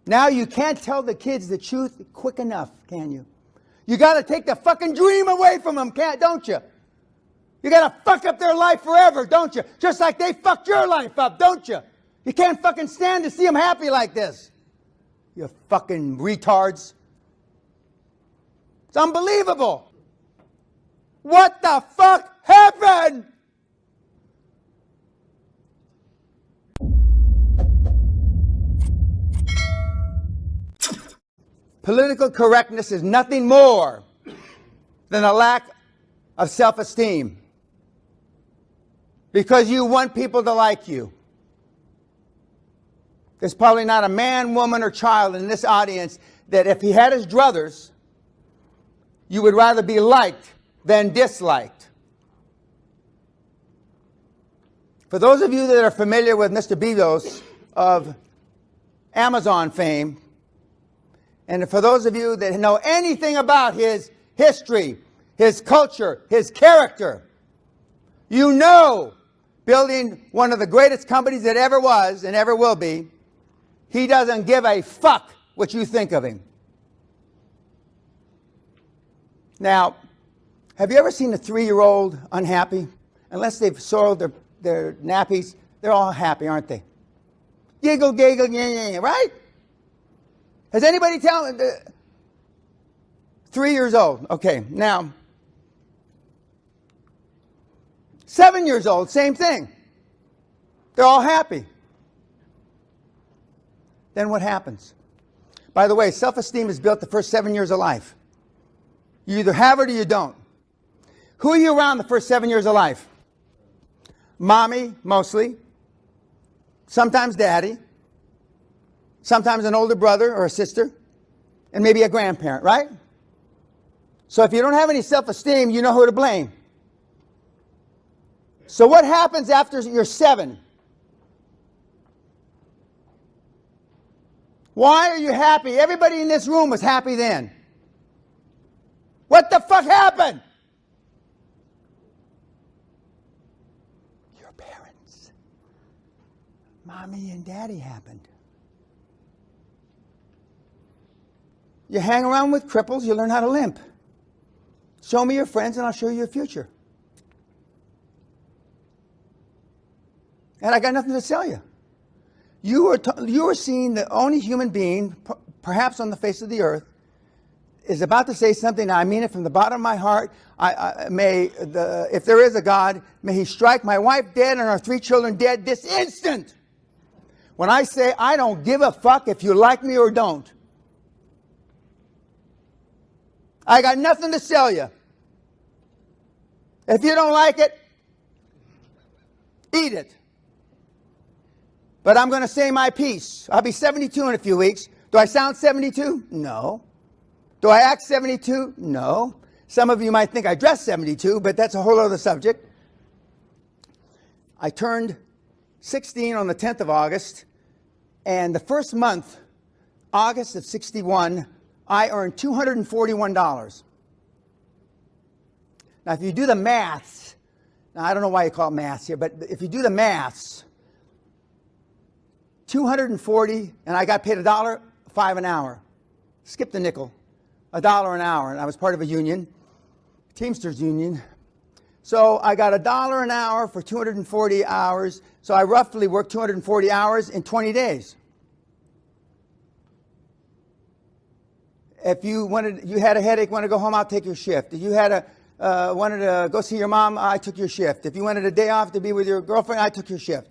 Now you can't tell the kids the truth quick enough, can you? You got to take the fucking dream away from them, don't you? You got to fuck up their life forever, don't you? Just like they fucked your life up, don't you? You can't fucking stand to see them happy like this. You fucking retards. It's unbelievable. What the fuck happened? Political correctness is nothing more than a lack of self-esteem. Because you want people to like you. There's probably not a man, woman, or child in this audience that if he had his druthers, you would rather be liked than disliked. For those of you that are familiar with Mr. Bezos of Amazon fame, and for those of you that know anything about his history, his culture, his character, you know, building one of the greatest companies that ever was and ever will be, he doesn't give a fuck what you think of him. Now, have you ever seen a 3-year-old unhappy? Unless they've soiled their nappies, they're all happy, aren't they? Giggle, giggle, yeah, right? Has anybody tell me? 3 years old. Okay, now, 7 years old, same thing. They're all happy. Then what happens? By the way, self-esteem is built the first 7 years of life. You either have it or you don't. Who are you around the first 7 years of life? Mommy, mostly. Sometimes daddy. Sometimes an older brother or a sister. And maybe a grandparent, right? So if you don't have any self-esteem, you know who to blame. So what happens after you're 7? Why are you happy? Everybody in this room was happy then. What the fuck happened? Your parents. Mommy and daddy happened. You hang around with cripples, you learn how to limp. Show me your friends and I'll show you your future. And I got nothing to sell you. You are seeing the only human being, perhaps on the face of the earth, is about to say something. Now, I mean it from the bottom of my heart. If there is a God, may He strike my wife dead and our 3 children dead this instant. When I say I don't give a fuck if you like me or don't. I got nothing to sell you. If you don't like it, eat it. But I'm going to say my piece. I'll be 72 in a few weeks. Do I sound 72? No. Do I act 72? No. Some of you might think I dress 72, but that's a whole other subject. I turned 16 on the 10th of August, and the first month, August of 61, I earned $241. Now, if you do the maths, now I don't know why you call it maths here, but if you do the maths, 240, and I got paid $1.05 an hour. Skip the nickel. $1 an hour, and I was part of a union, Teamsters union. So I got $1 an hour for 240 hours. So I roughly worked 240 hours in 20 days. If you had a headache, wanted to go home, I'll take your shift. If you wanted to go see your mom, I took your shift. If you wanted a day off to be with your girlfriend, I took your shift.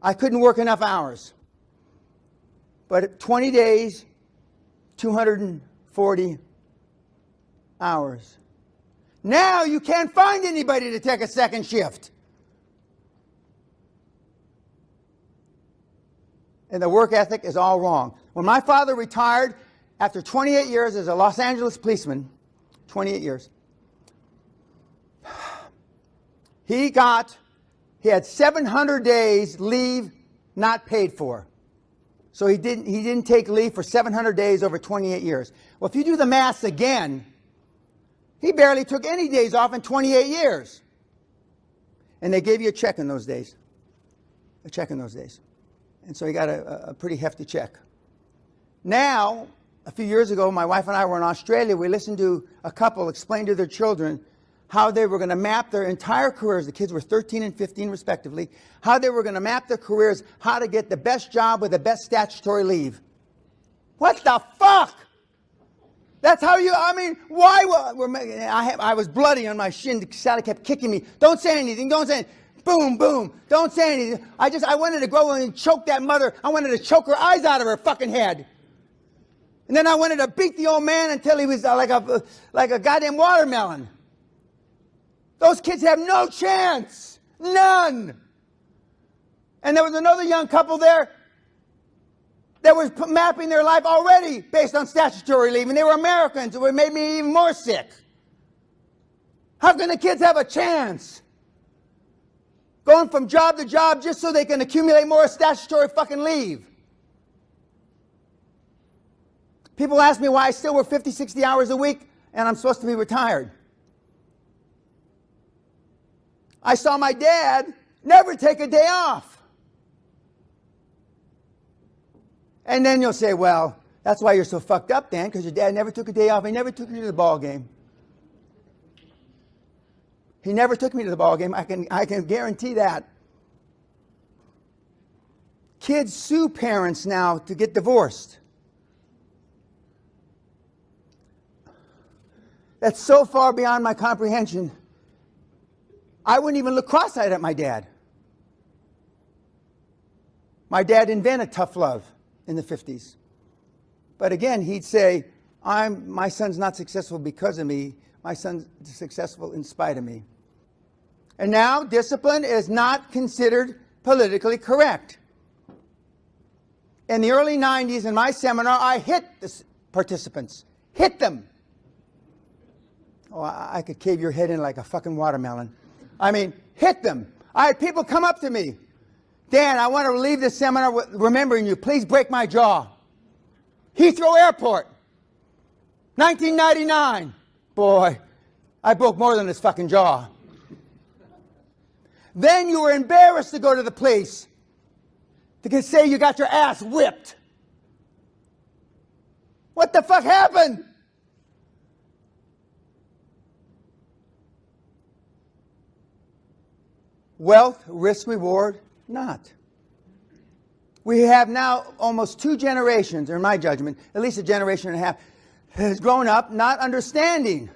I couldn't work enough hours. But 20 days, 240 hours. Now you can't find anybody to take a second shift. And the work ethic is all wrong. When my father retired after 28 years as a Los Angeles policeman, 28 years, he had 700 days leave not paid for. So he didn't take leave for 700 days over 28 years. Well, if you do the maths again, he barely took any days off in 28 years. And they gave you a check in those days. A check in those days. And so he got a pretty hefty check. Now, a few years ago, my wife and I were in Australia. We listened to a couple explain to their children how they were going to map their entire careers. The kids were 13 and 15 respectively. How they were going to map their careers, how to get the best job with the best statutory leave. What the fuck? That's how you, I mean, why? I was bloody on my shin. Sally kept kicking me. Don't say anything. Don't say anything. Boom, boom. Don't say anything. I wanted to go and choke that mother. I wanted to choke her eyes out of her fucking head. And then I wanted to beat the old man until he was like a goddamn watermelon. Those kids have no chance. None. And there was another young couple there that was mapping their life already based on statutory leave. And they were Americans. It made me even more sick. How can the kids have a chance? Going from job to job just so they can accumulate more statutory fucking leave. People ask me why I still work 50, 60 hours a week and I'm supposed to be retired. I saw my dad never take a day off. And then you'll say, well, that's why you're so fucked up, Dan, because your dad never took a day off. He never took you to the ball game. He never took me to the ball game. I can guarantee that. Kids sue parents now to get divorced. That's so far beyond my comprehension. I wouldn't even look cross-eyed at my dad. My dad invented tough love in the 50s. But again, he'd say, my son's not successful because of me. My son's successful in spite of me. And now discipline is not considered politically correct. In the early 90s in my seminar, I hit the participants. Hit them. Oh, I could cave your head in like a fucking watermelon. I mean, hit them. I had people come up to me. Dan, I want to leave this seminar remembering you. Please break my jaw. Heathrow Airport, 1999. Boy, I broke more than his fucking jaw. Then you were embarrassed to go to the police to say you got your ass whipped. What the fuck happened? Wealth, risk, reward, not. We have now almost 2 generations, or in my judgment, at least a generation and a half, has grown up not understanding.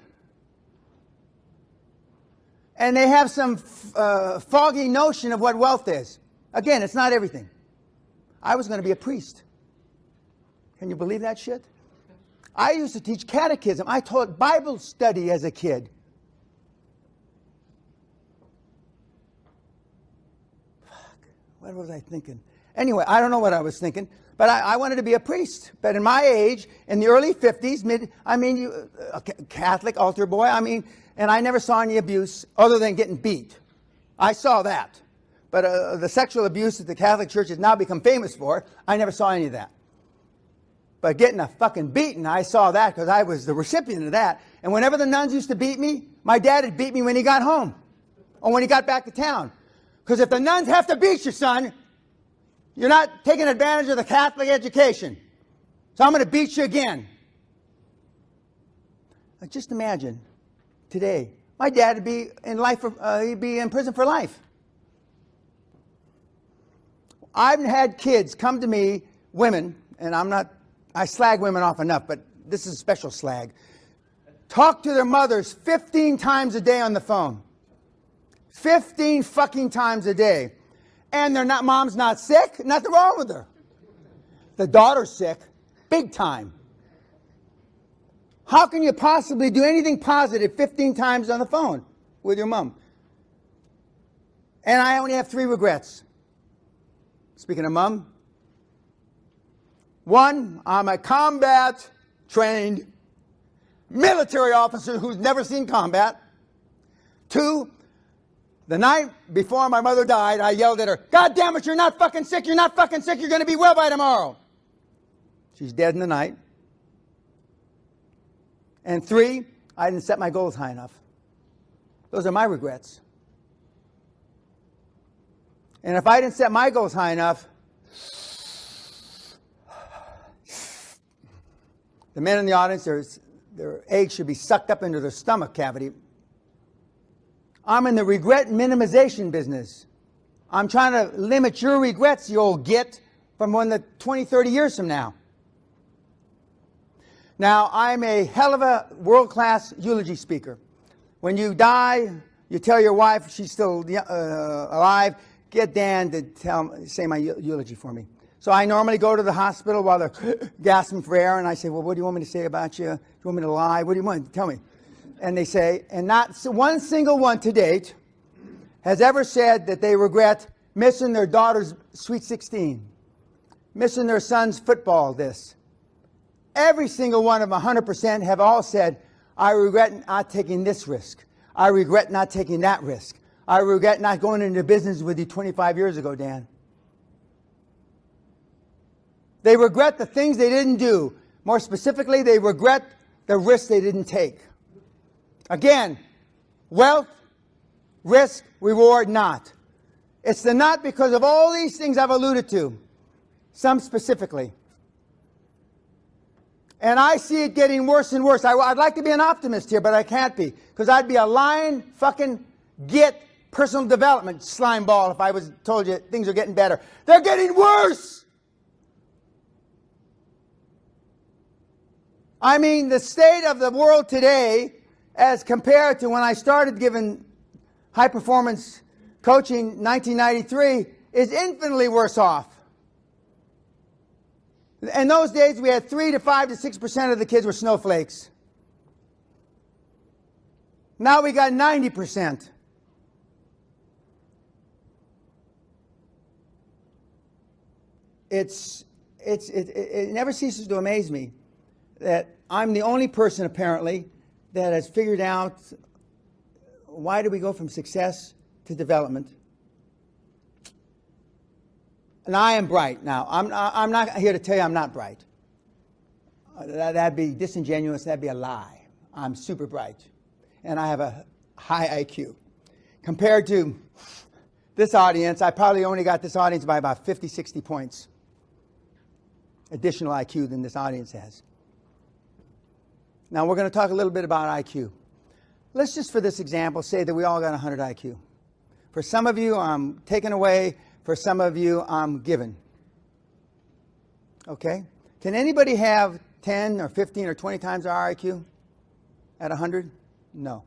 And they have some foggy notion of what wealth is. Again, it's not everything. I was going to be a priest. Can you believe that shit? I used to teach catechism. I taught Bible study as a kid. What was I thinking? Anyway, I don't know what I was thinking, but I wanted to be a priest. But in my age, in the early 50s, a Catholic altar boy, and I never saw any abuse other than getting beat. I saw that. But the sexual abuse that the Catholic Church has now become famous for, I never saw any of that. But getting a fucking beating, I saw that because I was the recipient of that. And whenever the nuns used to beat me, my dad would beat me when he got home or when he got back to town. Because if the nuns have to beat you, son, you're not taking advantage of the Catholic education. So I'm going to beat you again. Like, just imagine today, my dad would be he'd be in prison for life. I've had kids come to me, women, and I slag women off enough, but this is a special slag. Talk to their mothers 15 times a day on the phone. 15 fucking times a day. And mom's not sick. Nothing wrong with her. The daughter's sick. Big time. How can you possibly do anything positive 15 times on the phone with your mom? And I only have 3 regrets. Speaking of mom. 1, I'm a combat trained military officer who's never seen combat. 2, the night before my mother died, I yelled at her, God damn it, you're not fucking sick, you're not fucking sick, you're going to be well by tomorrow. She's dead in the night. And 3, I didn't set my goals high enough. Those are my regrets. And if I didn't set my goals high enough, The men in the audience, their eggs should be sucked up into their stomach cavity. I'm in the regret minimization business. I'm trying to limit your regrets, you old git, from 20, 30 years from now. Now, I'm a hell of a world-class eulogy speaker. When you die, you tell your wife, she's still alive, get Dan to say my eulogy for me. So I normally go to the hospital while they're gasping for air, and I say, well, what do you want me to say about you? Do you want me to lie? What do you want? Tell me. And they say, and not one single one to date has ever said that they regret missing their daughter's Sweet 16, missing their son's football this. Every single one of them, 100%, have all said, I regret not taking this risk. I regret not taking that risk. I regret not going into business with you 25 years ago, Dan. They regret the things they didn't do. More specifically, they regret the risks they didn't take. Again, wealth, risk, reward, not. It's the not because of all these things I've alluded to, some specifically. And I see it getting worse and worse. I'd like to be an optimist here, but I can't be, because I'd be a lying fucking git personal development slime ball if I was told you things are getting better. They're getting worse. I mean, the state of the world today, as compared to when I started giving high-performance coaching in 1993, is infinitely worse off. In those days, we had 3 to 5 to 6% of the kids were snowflakes. Now we got 90%. It never ceases to amaze me that I'm the only person, apparently, that has figured out why do we go from success to development. And I am bright now. I'm not here to tell you I'm not bright. That'd be disingenuous. That'd be a lie. I'm super bright. And I have a high IQ. Compared to this audience, I probably only got this audience by about 50, 60 points. Additional IQ than this audience has. Now we're going to talk a little bit about IQ. Let's just, for this example, say that we all got 100 IQ. For some of you, I'm taken away. For some of you, I'm given. Okay? Can anybody have 10 or 15 or 20 times our IQ at 100? No.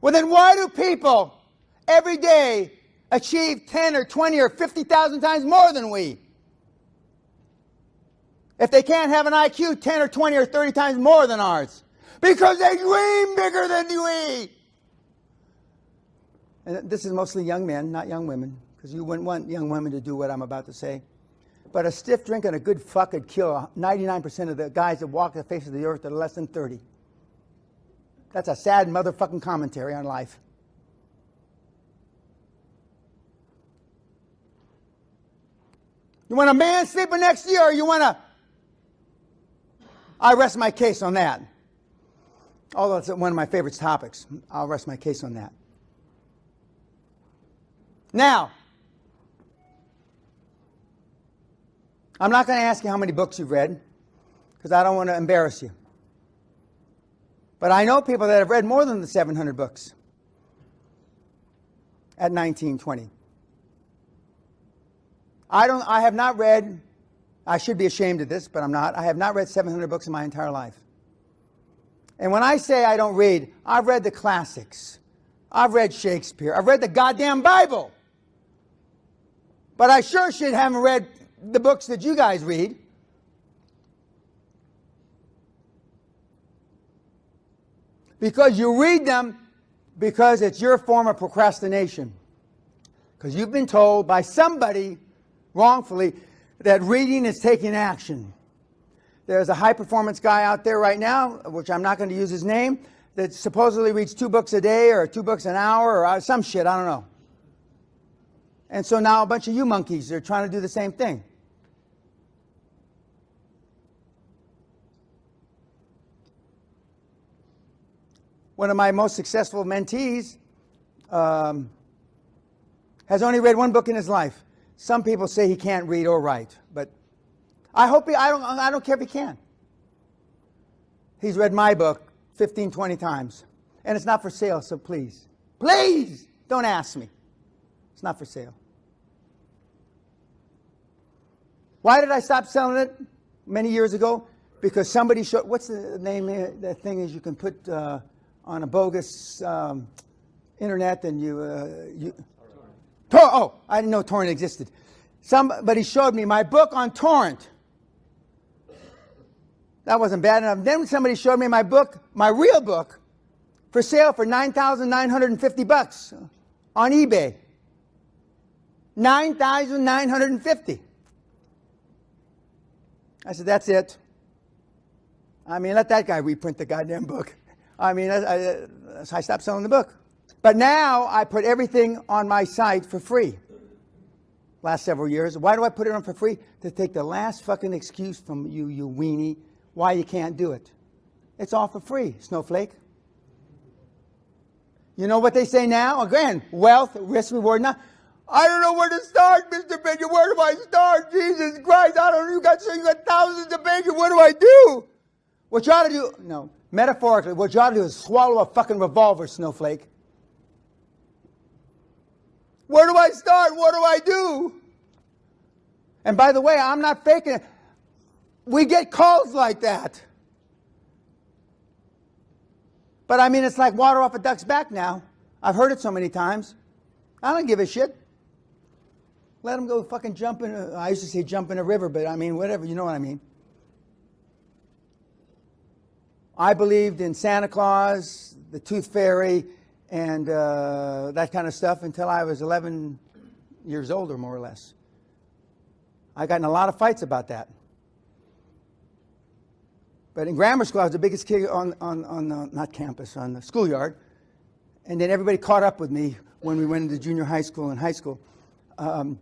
Well, then why do people every day achieve 10 or 20 or 50,000 times more than we? If they can't have an IQ 10 or 20 or 30 times more than ours. Because they dream bigger than we. And this is mostly young men, not young women. Because you wouldn't want young women to do what I'm about to say. But a stiff drink and a good fuck could kill 99% of the guys that walk the face of the earth that are less than 30. That's a sad motherfucking commentary on life. You want a man sleeping next to you, or you want a... I rest my case on that. Although it's one of my favorite topics. I'll rest my case on that. Now, I'm not going to ask you how many books you've read, because I don't want to embarrass you. But I know people that have read more than the 700 books at 19, 20. I have not read, I should be ashamed of this, but I'm not. I have not read 700 books in my entire life. And when I say I don't read, I've read the classics. I've read Shakespeare. I've read the goddamn Bible. But I sure should haven't read the books that you guys read. Because you read them because it's your form of procrastination. Because you've been told by somebody wrongfully that reading is taking action. There's a high-performance guy out there right now, which I'm not going to use his name, that supposedly reads 2 books a day or 2 books an hour or some shit, I don't know. And so now a bunch of you monkeys are trying to do the same thing. One of my most successful mentees has only read 1 book in his life. Some people say he can't read or write, but I hope I don't care if he can. He's read my book 15, 20 times. And it's not for sale, so please, please don't ask me. It's not for sale. Why did I stop selling it many years ago? Because somebody showed, what's the name of that thing is you can put on a bogus internet and oh, I didn't know torrent existed. Somebody showed me my book on torrent. That wasn't bad enough. Then somebody showed me my book, my real book, for sale for $9,950 on eBay. $9,950. I said, that's it. I mean, let that guy reprint the goddamn book. I mean, I stopped selling the book. But now I put everything on my site for free. Last several years. Why do I put it on for free? To take the last fucking excuse from you, you weenie, why you can't do it. It's all for free, snowflake. You know what they say now? Again, wealth, risk, reward. Now, I don't know where to start, Mr. Baker. Where do I start? Jesus Christ, I don't know. You got thousands of Baker. What do I do? What you ought to do, no, metaphorically, what you ought to do is swallow a fucking revolver, snowflake. Where do I start? What do I do? And by the way, I'm not faking it. We get calls like that. But I mean, it's like water off a duck's back now. I've heard it so many times. I don't give a shit. Let them go fucking jump in I used to say jump in a river, but I mean, whatever, you know what I mean. I believed in Santa Claus, the Tooth Fairy, and that kind of stuff until I was 11 years old, or more or less. I got in a lot of fights about that. But in grammar school, I was the biggest kid on not campus, on the schoolyard. And then everybody caught up with me when we went into junior high school and high school. So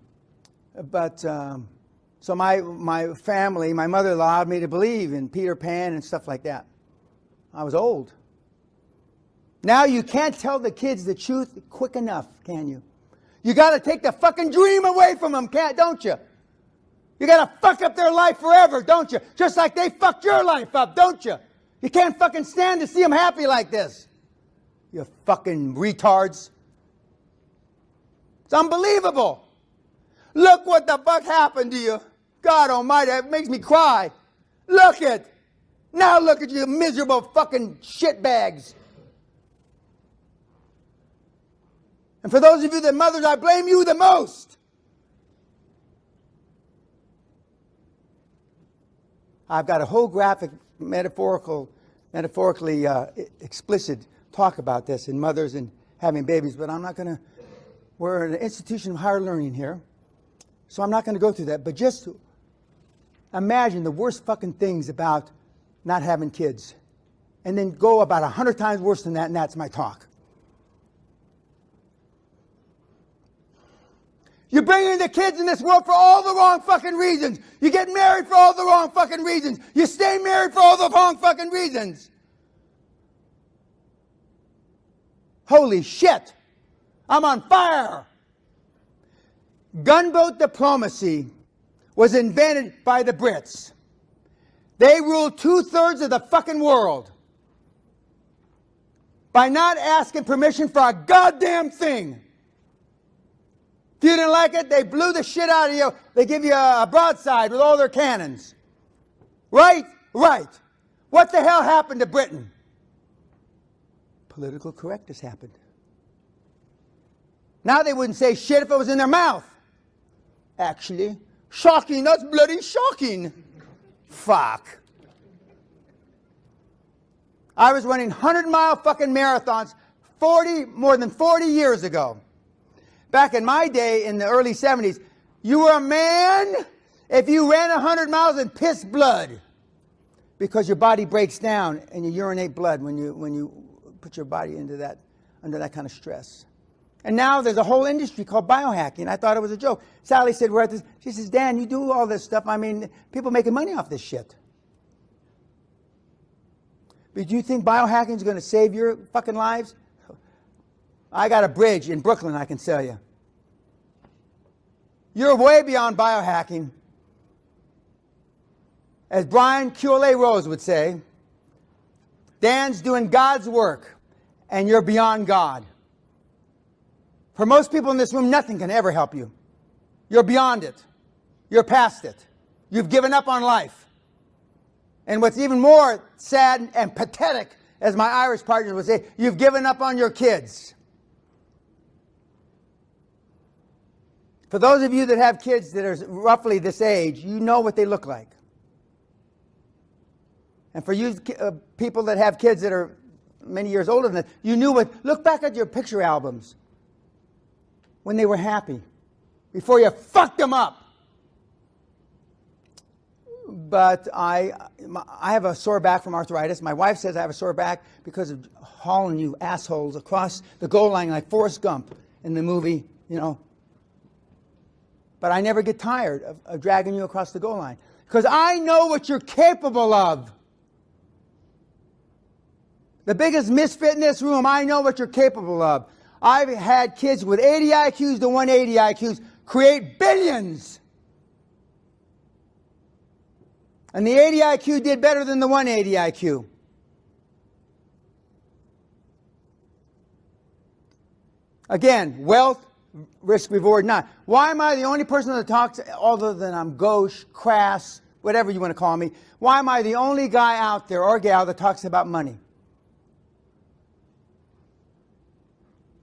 my family, my mother allowed me to believe in Peter Pan and stuff like that. I was old. Now you can't tell the kids the truth quick enough, can you? You got to take the fucking dream away from them, don't you? You got to fuck up their life forever, don't you? Just like they fucked your life up, don't you? You can't fucking stand to see them happy like this. You fucking retards. It's unbelievable. Look what the fuck happened to you. God almighty, it makes me cry. Look it. Now look at you miserable fucking shitbags. And for those of you that mothers, I blame you the most. I've got a whole graphic, metaphorically explicit talk about this in mothers and having babies, but I'm not going to, we're an institution of higher learning here, so I'm not going to go through that. But just imagine the worst fucking things about not having kids, and then go about 100 times worse than that, and that's my talk. You bring in the kids in this world for all the wrong fucking reasons. You get married for all the wrong fucking reasons. You stay married for all the wrong fucking reasons. Holy shit. I'm on fire. Gunboat diplomacy was invented by the Brits. They ruled 2/3 of the fucking world by not asking permission for a goddamn thing. If you didn't like it, they blew the shit out of you. They give you a broadside with all their cannons. Right? Right. What the hell happened to Britain? Political correctness happened. Now they wouldn't say shit if it was in their mouth. Actually, shocking. That's bloody shocking. Fuck. I was running 100-mile fucking marathons more than 40 years ago. Back in my day, in the early 70s, you were a man if you ran 100 miles and pissed blood, because your body breaks down and you urinate blood when you put your body into that, under that kind of stress. And now there's a whole industry called biohacking. I thought it was a joke. Sally said, we're at this. She says, Dan, you do all this stuff. I mean, people making money off this shit. But do you think biohacking is going to save your fucking lives? I got a bridge in Brooklyn I can sell you. You're way beyond biohacking. As Brian Q.L.A. Rose would say, Dan's doing God's work, and you're beyond God. For most people in this room, nothing can ever help you. You're beyond it. You're past it. You've given up on life. And what's even more sad and pathetic, as my Irish partner would say, you've given up on your kids. For those of you that have kids that are roughly this age, you know what they look like. And for you people that have kids that are many years older than that, you knew what. Look back at your picture albums when they were happy, before you fucked them up. But I have a sore back from arthritis. My wife says I have a sore back because of hauling you assholes across the goal line like Forrest Gump in the movie, you know. But I never get tired of dragging you across the goal line because I know what you're capable of. The biggest misfit in this room, I know what you're capable of. I've had kids with 80 IQs to 180 IQs create billions. And the 80 IQ did better than the 180 IQ. Again, wealth, risk, reward, not. Why am I the only person that talks, other than I'm gauche, crass, whatever you want to call me, why am I the only guy out there or gal that talks about money?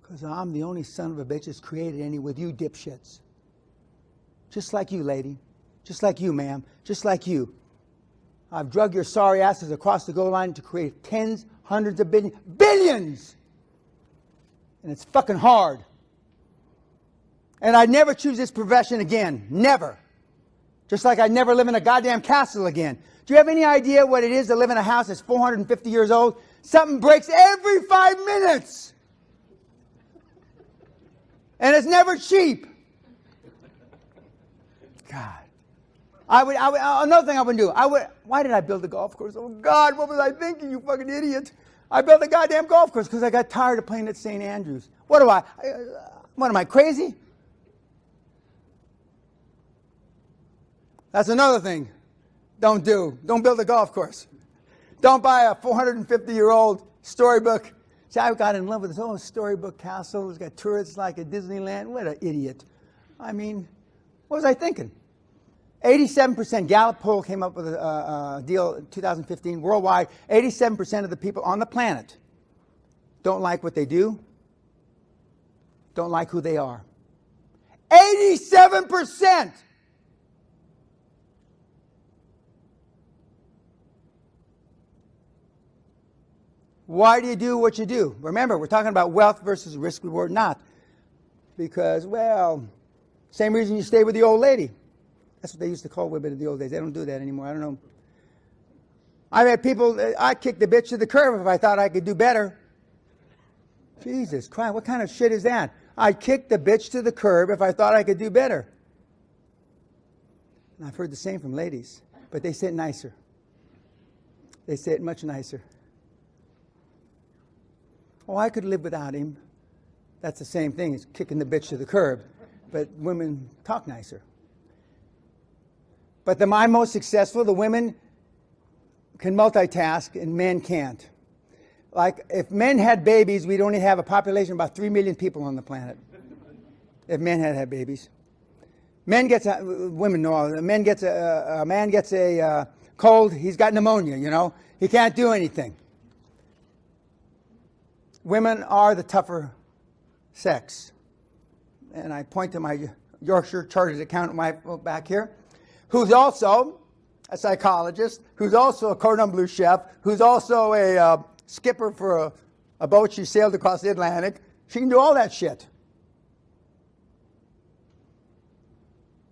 Because I'm the only son of a bitch that's created any with you dipshits. Just like you, lady. Just like you, ma'am. Just like you. I've drug your sorry asses across the goal line to create tens, hundreds of billions. And it's fucking hard. And I'd never choose this profession again. Never. Just like I'd never live in a goddamn castle again. Do you have any idea what it is to live in a house that's 450 years old? Something breaks every 5 minutes. And it's never cheap. God. Another thing I would do. Why did I build a golf course? Oh, God, what was I thinking, you fucking idiot? I built a goddamn golf course because I got tired of playing at St. Andrews. What am I, crazy? That's another thing. Don't build a golf course. Don't buy a 450-year-old storybook. See, I got in love with this whole storybook castle. It's got tourists like at Disneyland. What an idiot. I mean, what was I thinking? 87%, Gallup poll came up with a deal in 2015, worldwide. 87% of the people on the planet don't like what they do, don't like who they are. 87%! Why do you do what you do? Remember, we're talking about wealth versus risk, reward, not. Because, well, same reason you stay with the old lady. That's what they used to call women in the old days. They don't do that anymore. I don't know. I've had people, I'd kick the bitch to the curb if I thought I could do better. Jesus Christ, what kind of shit is that? I'd kick the bitch to the curb if I thought I could do better. And I've heard the same from ladies, but they say it nicer. They say it much nicer. Oh, I could live without him. That's the same thing as kicking the bitch to the curb. But women talk nicer. But I'm most successful. The women can multitask and men can't. Like, if men had babies, we'd only have a population of about 3 million people on the planet. If men had babies. Women know, a man gets a cold, he's got pneumonia, you know. He can't do anything. Women are the tougher sex. And I point to my Yorkshire Chartered accountant wife back here, who's also a psychologist, who's also a cordon bleu chef, who's also a skipper for a boat she sailed across the Atlantic. She can do all that shit.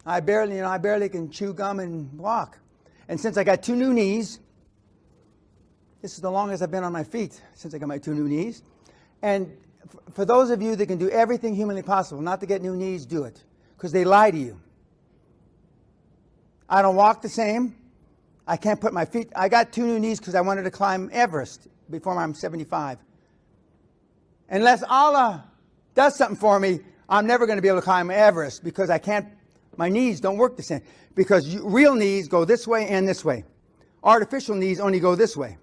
I barely can chew gum and walk. And since I got 2 new knees, this is the longest I've been on my feet since I got my 2 new knees. And for those of you that can do everything humanly possible not to get new knees, do it. Because they lie to you. I don't walk the same. I can't put my feet. I got 2 new knees because I wanted to climb Everest before I'm 75. Unless Allah does something for me, I'm never going to be able to climb Everest because I can't. My knees don't work the same. Because real knees go this way and this way. Artificial knees only go this way.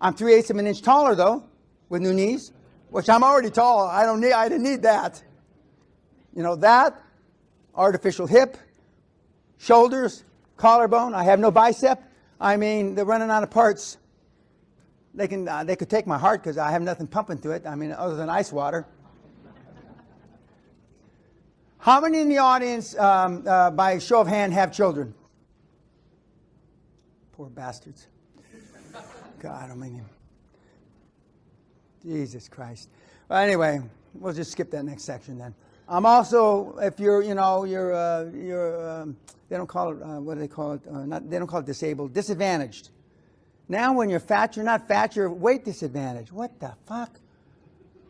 I'm 3/8 of an inch taller, though, with new knees, which I'm already tall. I didn't need that. You know, that, artificial hip, shoulders, collarbone. I have no bicep. I mean, they're running out of parts. They could take my heart because I have nothing pumping to it. I mean, other than ice water. How many in the audience, by show of hand, have children? Poor bastards. God, I mean, Jesus Christ. Well, anyway, we'll just skip that next section then. I'm also, if you're, you know, they don't call it, what do they call it? They don't call it disabled, disadvantaged. Now when you're fat, you're not fat, you're weight disadvantaged. What the fuck?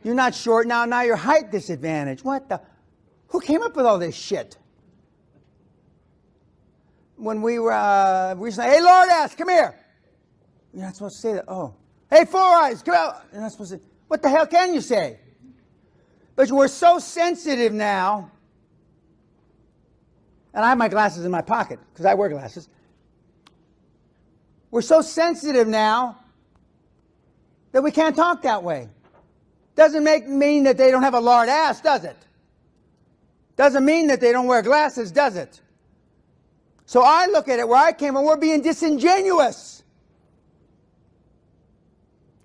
You're not short now you're height disadvantaged. What the? Who came up with all this shit? When we were recently, hey, Lord ass, come here. You're not supposed to say that. Oh. Hey, Four Eyes, come out. You're not supposed to. What the hell can you say? But we're so sensitive now. And I have my glasses in my pocket because I wear glasses. We're so sensitive now that we can't talk that way. Doesn't mean that they don't have a lard ass, does it? Doesn't mean that they don't wear glasses, does it? So I look at it where I came from, we're being disingenuous.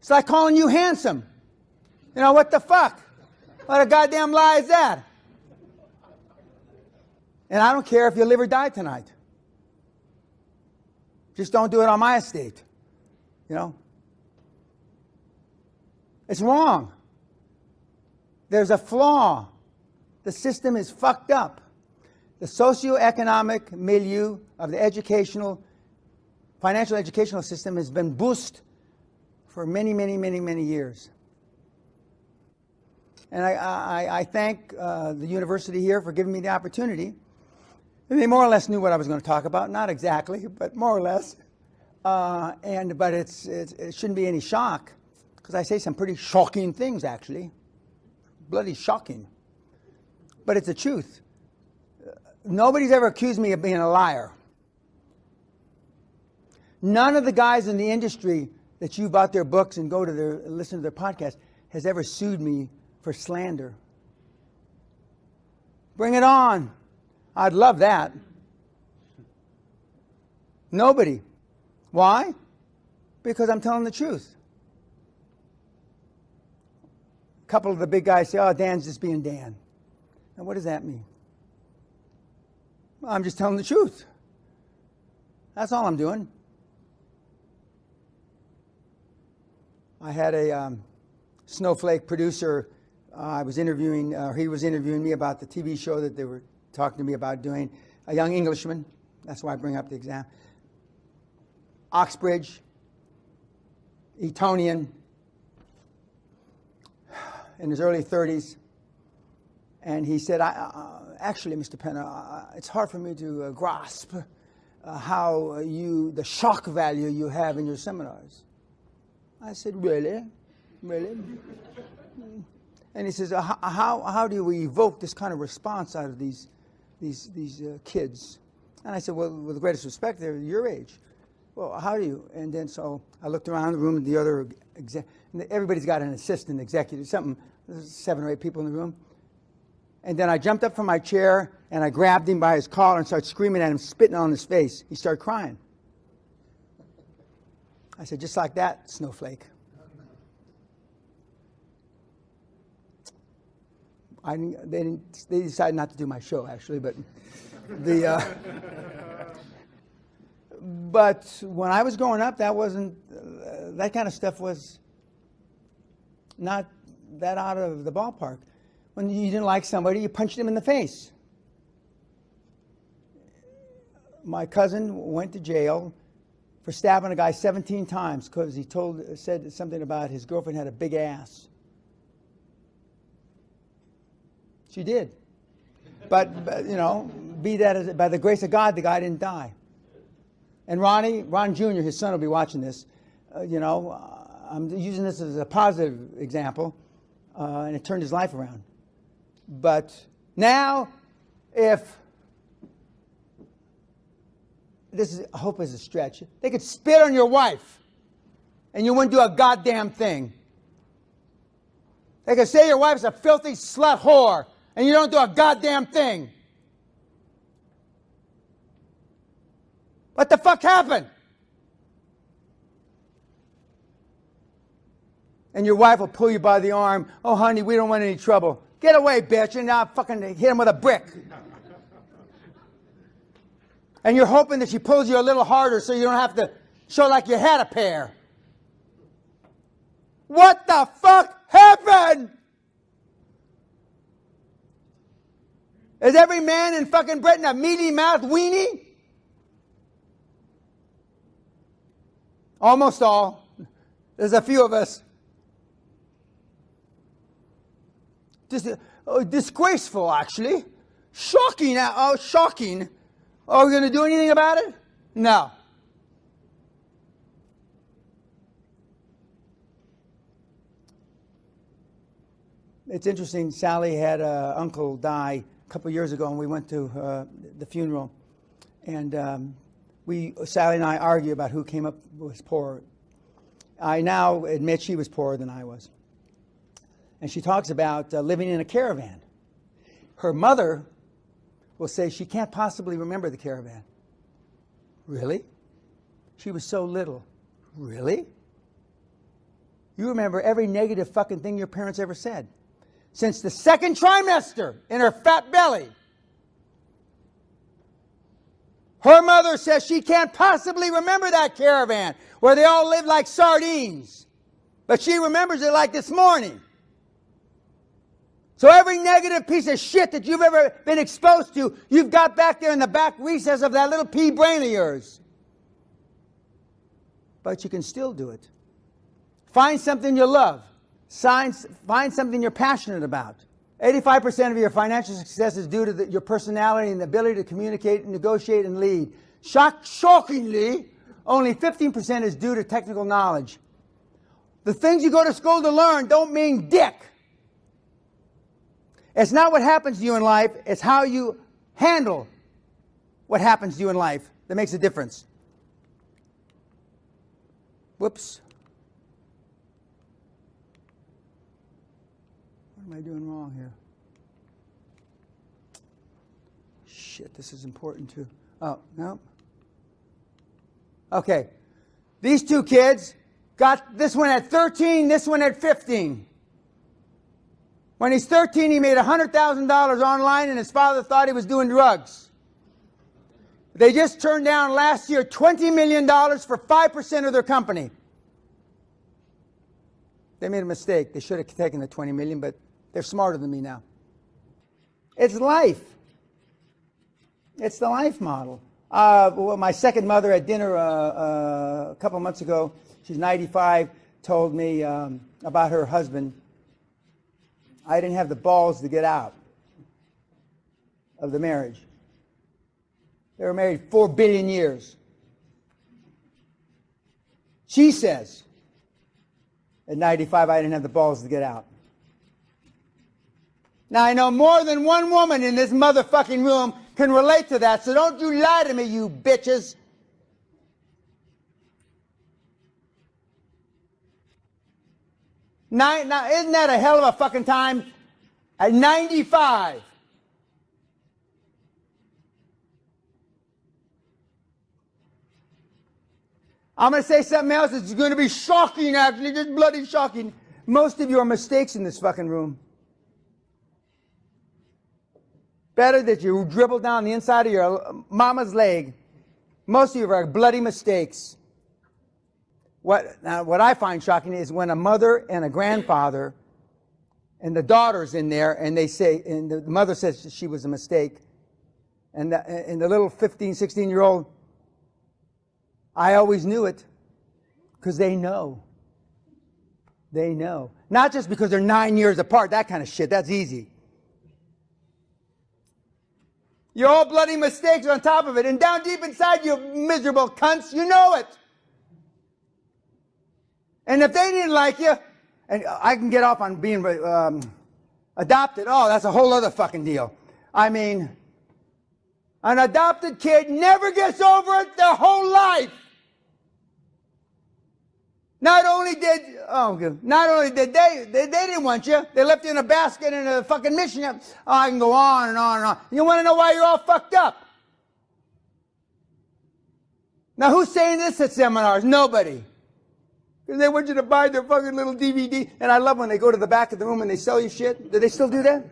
It's like calling you handsome. You know, what the fuck? What a goddamn lie is that? And I don't care if you live or die tonight. Just don't do it on my estate. You know? It's wrong. There's a flaw. The system is fucked up. The socioeconomic milieu of the financial educational system has been boosted for many, many, many, many years. And I thank the university here for giving me the opportunity. And they more or less knew what I was going to talk about. Not exactly, but more or less. But it shouldn't be any shock, because I say some pretty shocking things, actually. Bloody shocking. But it's the truth. Nobody's ever accused me of being a liar. None of the guys in the industry that you bought their books and listen to their podcast has ever sued me for slander. Bring it on. I'd love that. Nobody. Why? Because I'm telling the truth. A couple of the big guys say, oh, Dan's just being Dan. Now, what does that mean? Well, I'm just telling the truth. That's all I'm doing. I had a snowflake producer. He was interviewing me about the TV show that they were talking to me about doing. A young Englishman. That's why I bring up the exam. Oxbridge, Etonian, in his early 30s. And he said, actually, Mr. Penna, it's hard for me to grasp how the shock value you have in your seminars. I said, really? Really? And he says, how do we evoke this kind of response out of these kids? And I said, well, with the greatest respect, they're your age. Well, how do you? And then so I looked around the room, the other everybody's got an assistant executive, there's 7 or 8 people in the room. And then I jumped up from my chair and I grabbed him by his collar and started screaming at him, spitting on his face. He started crying. I said, just like that, snowflake. They decided not to do my show, actually, but but when I was growing up, that wasn't that kind of stuff was not that out of the ballpark. When you didn't like somebody, you punched them in the face. My cousin went to jail for stabbing a guy 17 times because he said something about his girlfriend had a big ass. She did. But you know, be that as by the grace of God, the guy didn't die. And Ron Jr., his son will be watching this. I'm using this as a positive example, and it turned his life around. But now, if I hope is a stretch, they could spit on your wife. and you wouldn't do a goddamn thing. They can say your wife's a filthy slut whore, and you don't do a goddamn thing. What the fuck happened? And your wife will pull you by the arm. Oh, honey, we don't want any trouble. Get away, bitch. And now fucking hit him with a brick. And you're hoping that she pulls you a little harder so you don't have to show like you had a pair. What the fuck happened? Is every man in fucking Britain a meaty mouthed weenie? Almost all. There's a few of us. Disgraceful, actually. Shocking. Oh, shocking. Are we going to do anything about it? No. It's interesting. Sally had an uncle die a couple of years ago, and we went to the funeral. And Sally and I argue about who came up was poorer. I now admit she was poorer than I was. And she talks about living in a caravan. Her mother will say she can't possibly remember the caravan. Really? She was so little. Really? You remember every negative fucking thing your parents ever said. Since the second trimester in her fat belly. Her mother says she can't possibly remember that caravan where they all lived like sardines. But she remembers it like this morning. So every negative piece of shit that you've ever been exposed to, you've got back there in the back recess of that little pea brain of yours. But you can still do it. Find something you love. Find something you're passionate about. 85% of your financial success is due to your personality and the ability to communicate, negotiate, and lead. Shockingly, only 15% is due to technical knowledge. The things you go to school to learn don't mean dick. It's not what happens to you in life, it's how you handle what happens to you in life that makes a difference. Whoops. What am I doing wrong here? Shit, this is important too. Oh, no. Okay. These two kids got this one at 13, this one at 15. When he's 13, he made $100,000 online, and his father thought he was doing drugs. They just turned down last year $20 million for 5% of their company. They made a mistake. They should have taken the $20 million, but they're smarter than me now. It's life. It's the life model. Well, my second mother at dinner a couple months ago, she's 95, told me about her husband. I didn't have the balls to get out of the marriage. They were married 4 billion years. She says, at 95, I didn't have the balls to get out. Now, I know more than one woman in this motherfucking room can relate to that, so don't you lie to me, you bitches. Now, isn't that a hell of a fucking time? At 95. I'm going to say something else that's going to be shocking, actually, just bloody shocking. Most of you are mistakes in this fucking room. Better that you dribble down the inside of your mama's leg. Most of you are bloody mistakes. What I find shocking is when a mother and a grandfather and the daughter's in there and they say, and the mother says she was a mistake, and the little 15, 16-year-old, I always knew it, because they know. They know. Not just because they're 9 years apart, that kind of shit, that's easy. You're all bloody mistakes on top of it, and down deep inside you miserable cunts, you know it. And if they didn't like you, and I can get off on being adopted, oh, that's a whole other fucking deal. I mean, an adopted kid never gets over it their whole life. Not only did they didn't want you, they left you in a basket in a fucking mission. Oh, I can go on and on and on. You want to know why you're all fucked up? Now, who's saying this at seminars? Nobody. Because they want you to buy their fucking little DVD. And I love when they go to the back of the room and they sell you shit. Do they still do that?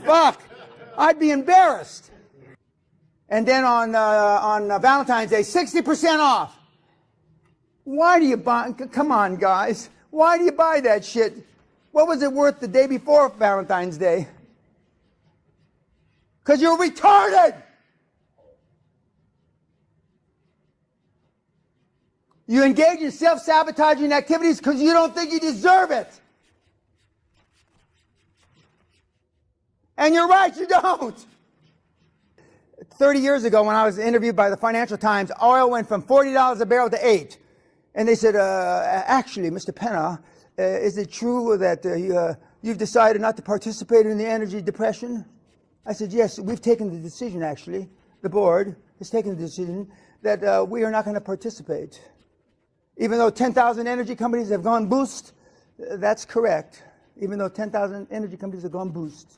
Fuck. I'd be embarrassed. And then on Valentine's Day, 60% off. Why do you buy? Come on, guys. Why do you buy that shit? What was it worth the day before Valentine's Day? Because you're retarded. You engage in self-sabotaging activities because you don't think you deserve it. And you're right, you don't. 30 years ago, when I was interviewed by the Financial Times, oil went from $40 a barrel to $8. And they said, actually, Mr. Pena, is it true that you've decided not to participate in the energy depression? I said, yes, we've taken the decision, actually. The board has taken the decision that we are not going to participate. Even though 10,000 energy companies have gone boost, that's correct. Even though 10,000 energy companies have gone boost.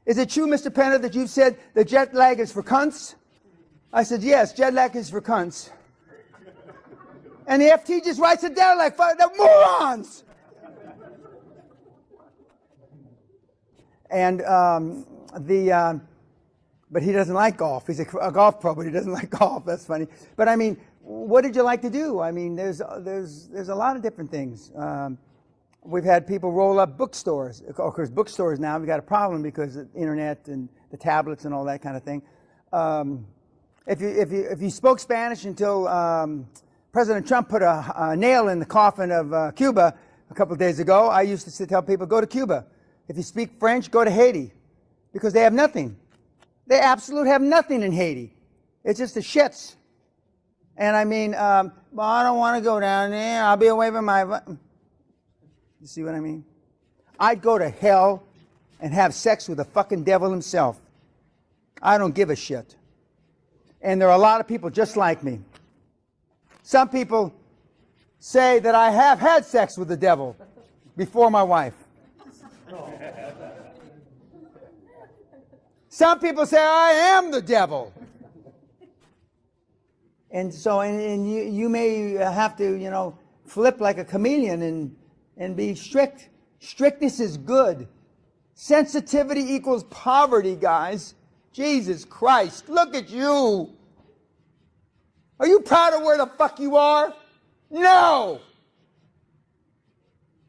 Is it true, Mr. Pena, that you've said that jet lag is for cunts? I said, yes, jet lag is for cunts. And the FT just writes it down like, they're morons! And but he doesn't like golf. He's a golf pro, but he doesn't like golf. That's funny. But I mean, what did you like to do? I mean, there's a lot of different things. We've had people roll up bookstores. Of course, bookstores now, we've got a problem because of the internet and the tablets and all that kind of thing. If you spoke Spanish until President Trump put a nail in the coffin of Cuba a couple of days ago, I used to tell people, go to Cuba. If you speak French, go to Haiti. Because they have nothing. They absolutely have nothing in Haiti. It's just the shits. And I mean, well, I don't want to go down there. I'll be away from my... You see what I mean? I'd go to hell and have sex with the fucking devil himself. I don't give a shit. And there are a lot of people just like me. Some people say that I have had sex with the devil before my wife. Some people say I am the devil. And so, and you may have to, you know, flip like a chameleon and be strict. Strictness is good. Sensitivity equals poverty, guys. Jesus Christ, look at you. Are you proud of where the fuck you are? No.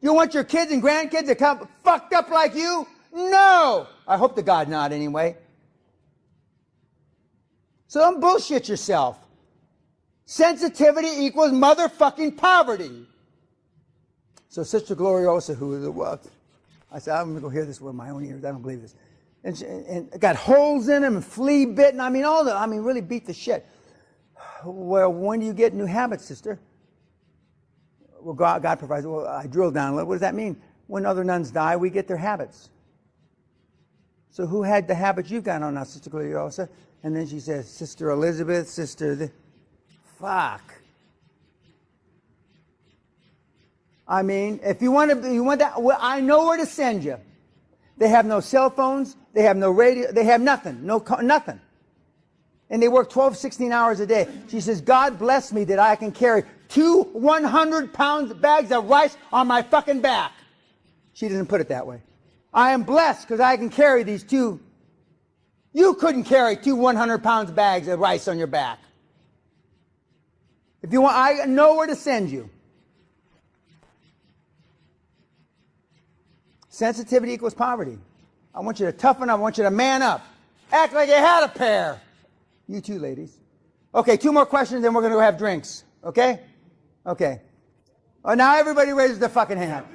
You want your kids and grandkids to come fucked up like you? No. I hope to God not, anyway. So don't bullshit yourself. Sensitivity equals motherfucking poverty. So Sister Gloriosa, who was, I said, I'm going to go hear this with my own ears. I don't believe this. And got holes in them and flea bitten. I mean, really beat the shit. Well, when do you get new habits, sister? Well, God provides. Well, I drilled down a little. What does that mean? When other nuns die, we get their habits. So who had the habits you've got on now, Sister Gloriosa? And then she says, Sister Elizabeth, Sister... Fuck. I mean, if you want that, well, I know where to send you. They have no cell phones. They have no radio. They have nothing. Nothing. And they work 12, 16 hours a day. She says, God bless me that I can carry 2 100-pound bags of rice on my fucking back. She doesn't put it that way. I am blessed because I can carry these 2. You couldn't carry 2 100-pound bags of rice on your back. If you want, I know where to send you. Sensitivity equals poverty. I want you to toughen up. I want you to man up. Act like you had a pair. You too, ladies. Okay, 2 more questions, then we're going to go have drinks. Okay? Okay. Oh, now everybody raises their fucking hand.